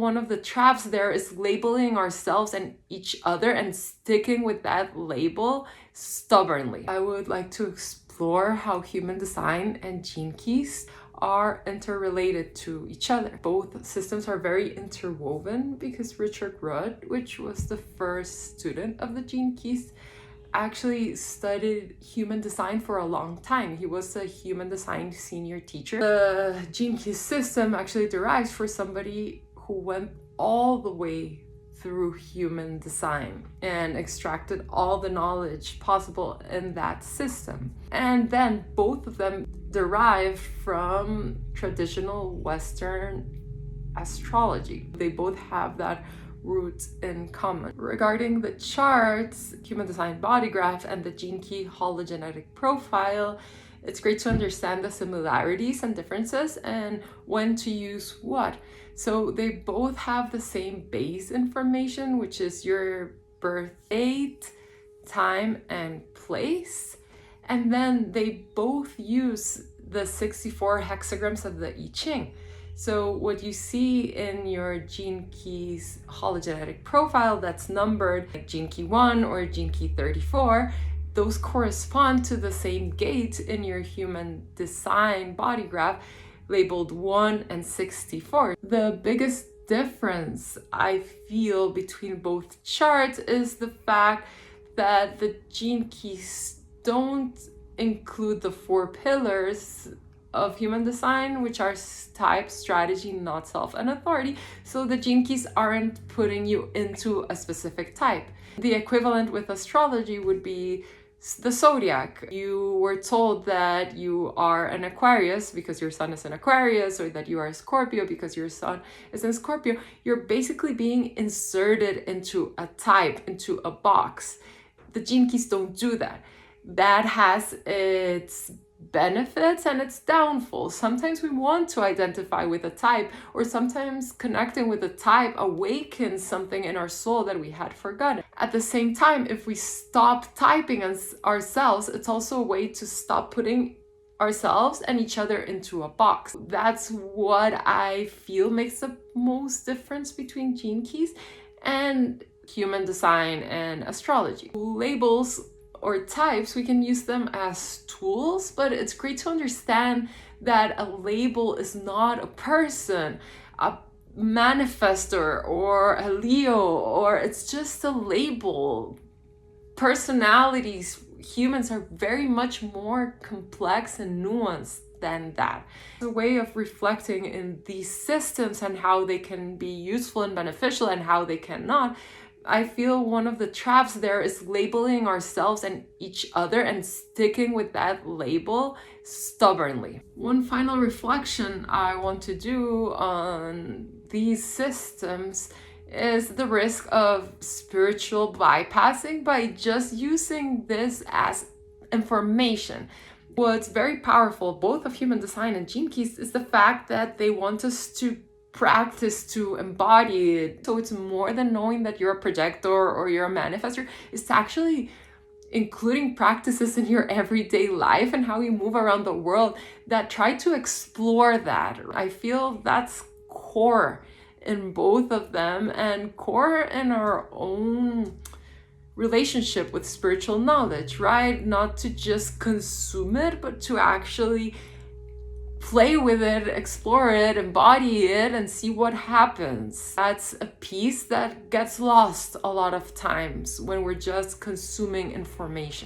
one of the traps there is labeling ourselves and each other and sticking with that label stubbornly. I would like to explore how human design and gene keys are interrelated to each other. Both systems are very interwoven because Richard Rudd, which was the first student of the gene keys, actually studied human design for a long time. He was a human design senior teacher. The gene key system actually derives for somebody who went all the way through human design and extracted all the knowledge possible in that system. And then both of them derive from traditional Western astrology. They both have that root in common. Regarding the charts, human design bodygraph and the gene key hologenetic profile, it's great to understand the similarities and differences and when to use what. So they both have the same base information, which is your birth date, time, and place. And then they both use the 64 hexagrams of the I Ching. So what you see in your gene keys hologenetic profile that's numbered like gene key 1 or gene key 34, those correspond to the same gate in your human design body graph labeled 1 and 64. The biggest difference I feel between both charts is the fact that the gene keys don't include the 4 pillars of human design, which are type, strategy, not self, and authority. So the gene keys aren't putting you into a specific type. The equivalent with astrology would be the zodiac. You were told that you are an Aquarius because your sun is in Aquarius, or that you are a Scorpio because your sun is in Scorpio. You're basically being inserted into a type, into a box. The gene keys don't do that. That has its benefits and its downfalls. Sometimes we want to identify with a type, or sometimes connecting with a type awakens something in our soul that we had forgotten. At the same time, if we stop typing as ourselves, it's also a way to stop putting ourselves and each other into a box. That's what I feel makes the most difference between gene keys and human design and astrology. Labels or types, we can use them as tools, but it's great to understand that a label is not a person, a manifestor or a Leo, or it's just a label. Personalities, humans are very much more complex and nuanced than that. The way of reflecting in these systems and how they can be useful and beneficial and how they cannot. I feel one of the traps there is labeling ourselves and each other and sticking with that label stubbornly. One final reflection I want to do on these systems is the risk of spiritual bypassing by just using this as information. What's very powerful, both of human design and gene keys, is the fact that they want us to practice to embody it. So it's more than knowing that you're a projector or you're a manifestor. It's actually including practices in your everyday life and how you move around the world that try to explore that. I feel that's core in both of them and core in our own relationship with spiritual knowledge, right? Not to just consume it, but to actually play with it, explore it, embody it, and see what happens. That's a piece that gets lost a lot of times when we're just consuming information.